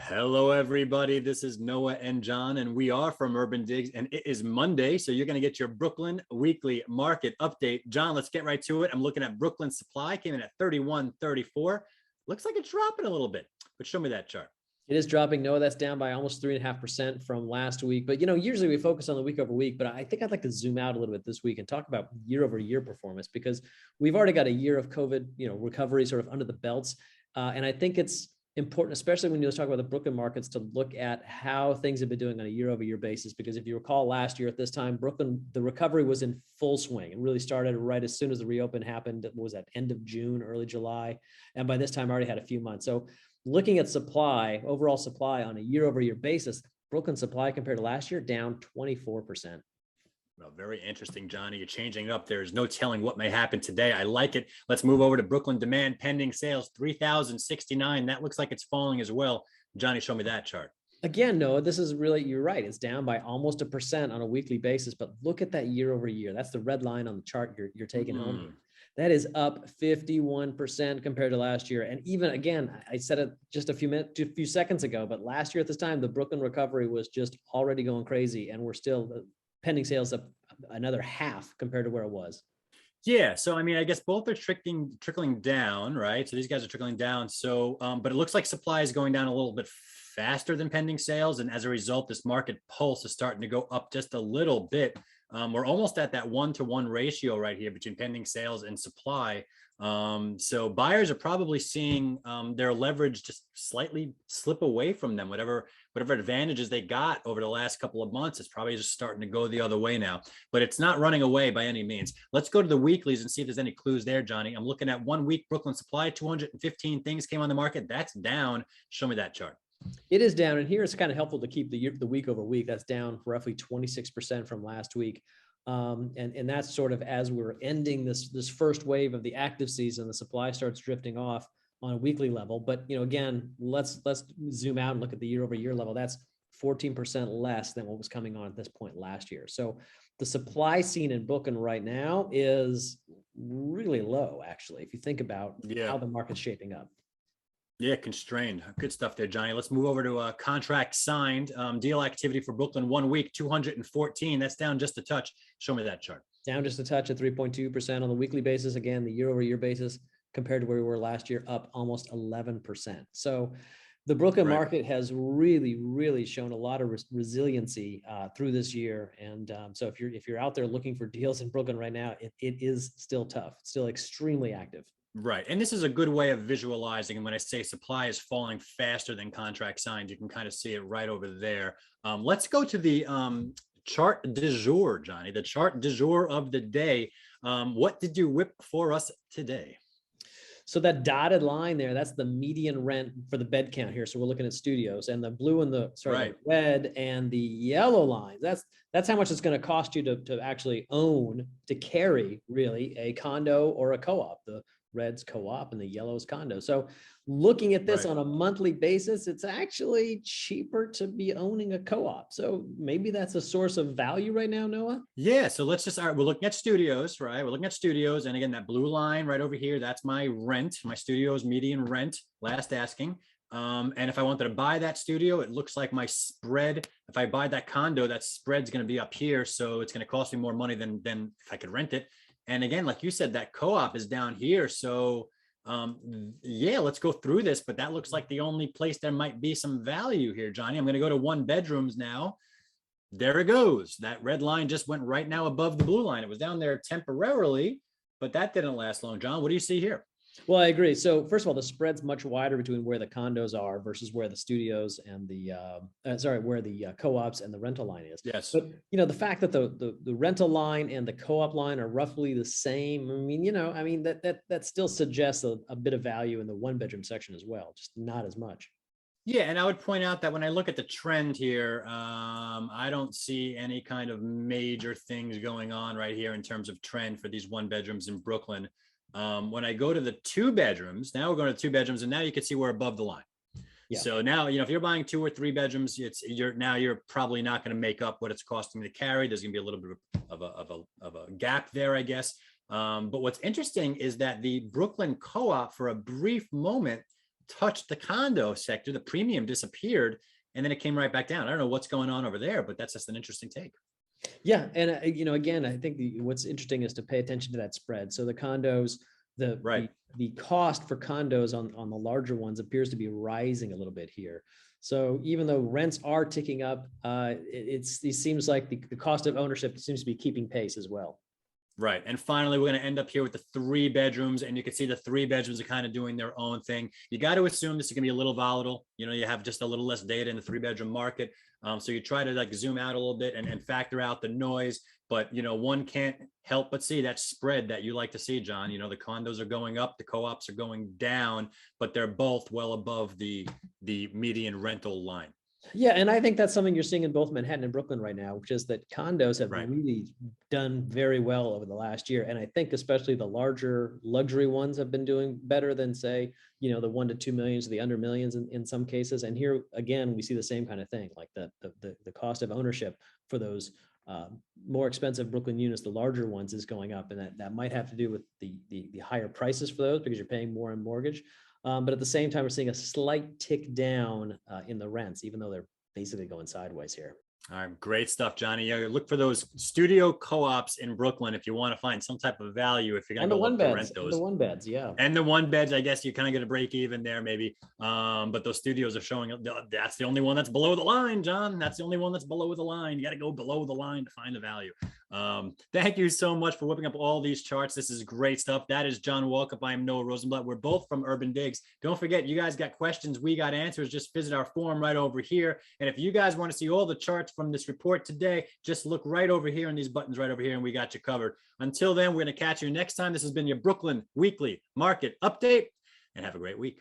Hello, everybody. This is Noah and John, and we are from UrbanDigs, and it is Monday, so you're going to get your Brooklyn weekly market update. John, let's get right to it. I'm looking at Brooklyn supply, came in at 31.34. Looks like it's dropping a little bit, but show me that chart. It is dropping. Noah, that's down by almost 3.5% from last week. But, usually we focus on the week over week, but I think I'd like to zoom out a little bit this week and talk about year over year performance, because we've already got a year of COVID, recovery sort of under the belts. And I think it's important, especially when you talk about the Brooklyn markets, to look at how things have been doing on a year over year basis. Because if you recall last year at this time, Brooklyn, the recovery was in full swing. It really started right as soon as the reopen happened. It was at end of June, early July. And by this time I already had a few months. So looking at supply, overall supply on a year over year basis, Brooklyn supply compared to last year down 24%. Well, very interesting, Johnny. You're changing it up. There's no telling what may happen today. I like it. Let's move over to Brooklyn demand pending sales, 3,069. That looks like it's falling as well. Johnny, show me that chart. Again, Noah, this is really, you're right. It's down by almost 1% on a weekly basis, but look at that year over year. That's the red line on the chart you're taking home. That is up 51% compared to last year. And even again, I said it just a few seconds ago, but last year at this time, the Brooklyn recovery was just already going crazy, and we're still pending sales up another half compared to where it was. Yeah. So, I mean, I guess both are trickling down, right? So these guys are trickling down. So, but it looks like supply is going down a little bit faster than pending sales. And as a result, this market pulse is starting to go up just a little bit. We're almost at that 1-to-1 ratio right here between pending sales and supply. So buyers are probably seeing their leverage just slightly slip away from them. Whatever advantages they got over the last couple of months is probably just starting to go the other way now, but it's not running away by any means. Let's go to the weeklies and see if there's any clues there, Johnny. I'm looking at 1 week Brooklyn supply, 215 things came on the market. That's down. Show me that chart. It is down, and here it's kind of helpful to keep the week over week. That's down roughly 26% from last week. And that's sort of as we're ending this first wave of the active season, the supply starts drifting off on a weekly level. But again, let's zoom out and look at the year over year level. That's 14% less than what was coming on at this point last year. So the supply scene in Brooklyn right now is really low, actually, if you think about how the market's shaping up. Yeah, constrained. Good stuff there, Johnny. Let's move over to contract signed. Deal activity for Brooklyn 1 week, 214. That's down just a touch. Show me that chart. Down just a touch at 3.2% on the weekly basis. Again, the year over year basis compared to where we were last year, up almost 11%. So the Brooklyn market has really shown a lot of resiliency through this year. And so if you're out there looking for deals in Brooklyn right now, it is still tough, still extremely active. Right. And this is a good way of visualizing. And when I say supply is falling faster than contract signed, you can kind of see it right over there. Let's go to the chart du jour, Johnny, the chart du jour of the day. What did you whip for us today? So that dotted line there, that's the median rent for the bed count here. So we're looking at studios, and the blue and the red and the yellow lines. That's how much it's going to cost you to actually own, to carry really a condo or a co-op. The red's co-op and the yellow's condo. So looking at this on a monthly basis, it's actually cheaper to be owning a co-op. So maybe that's a source of value right now, Noah? Yeah. So let's just, all right, we're looking at studios, right? We're looking at studios. And again, that blue line right over here, that's my rent, my studio's median rent, last asking. And if I wanted to buy that studio, it looks like my spread, if I buy that condo, that spread's going to be up here. So it's going to cost me more money than if I could rent it. And again, like you said, that co-op is down here. So yeah, let's go through this, but that looks like the only place there might be some value here, Johnny. I'm going to go to 1 bedrooms now. There it goes. That red line just went right now above the blue line. It was down there temporarily, but that didn't last long. John, what do you see here? Well, I agree. So first of all, the spread's much wider between where the condos are versus where the studios and the where the co-ops and the rental line is. Yes. But the fact that the rental line and the co-op line are roughly the same. I mean, that still suggests a bit of value in the 1 bedroom section as well, just not as much. Yeah, and I would point out that when I look at the trend here, I don't see any kind of major things going on right here in terms of trend for these 1 bedrooms in Brooklyn. When I go to the 2 bedrooms, now we're going to 2 bedrooms, and now you can see we're above the line. Yeah. So now, if you're buying 2 or 3 bedrooms, you're probably not going to make up what it's costing to carry. There's going to be a little bit of a gap there, I guess. But what's interesting is that the Brooklyn co-op, for a brief moment, touched the condo sector, the premium disappeared, and then it came right back down. I don't know what's going on over there, but that's just an interesting take. Yeah, and again, I think what's interesting is to pay attention to that spread. So the condos, the cost for condos on the larger ones appears to be rising a little bit here. So even though rents are ticking up, it seems like the cost of ownership seems to be keeping pace as well. Right. And finally, we're going to end up here with the 3 bedrooms, and you can see the 3 bedrooms are kind of doing their own thing. You got to assume this is going to be a little volatile. You have just a little less data in the 3-bedroom market. So you try to like zoom out a little bit and factor out the noise. But, one can't help but see that spread that you like to see, John. The condos are going up, the co-ops are going down, but they're both well above the median rental line. Yeah, and I think that's something you're seeing in both Manhattan and Brooklyn right now, which is that condos have Right. really done very well over the last year. And I think especially the larger luxury ones have been doing better than, say, the 1 to 2 millions, or the under millions in some cases. And here again, we see the same kind of thing, like the cost of ownership for those more expensive Brooklyn units, the larger ones, is going up, and that might have to do with the higher prices for those because you're paying more in mortgage. But at the same time, we're seeing a slight tick down in the rents, even though they're basically going sideways here. All right, great stuff, Johnny. Yeah, look for those studio co-ops in Brooklyn if you want to find some type of value. If you're going to go look to rent those, the 1-beds, yeah, and the 1-beds, I guess you're kind of going to break even there, maybe. But those studios are showing up. That's the only one that's below the line, John. That's the only one that's below the line. You got to go below the line to find the value. Thank you so much for whipping up all these charts. This is great stuff. That is John Walkup. I am Noah Rosenblatt. We're both from UrbanDigs. Don't forget, you guys got questions, we got answers. Just visit our forum right over here. And if you guys want to see all the charts from this report today, just look right over here on these buttons right over here, and we got you covered. Until then, we're going to catch you next time. This has been your Brooklyn Weekly Market Update, and have a great week.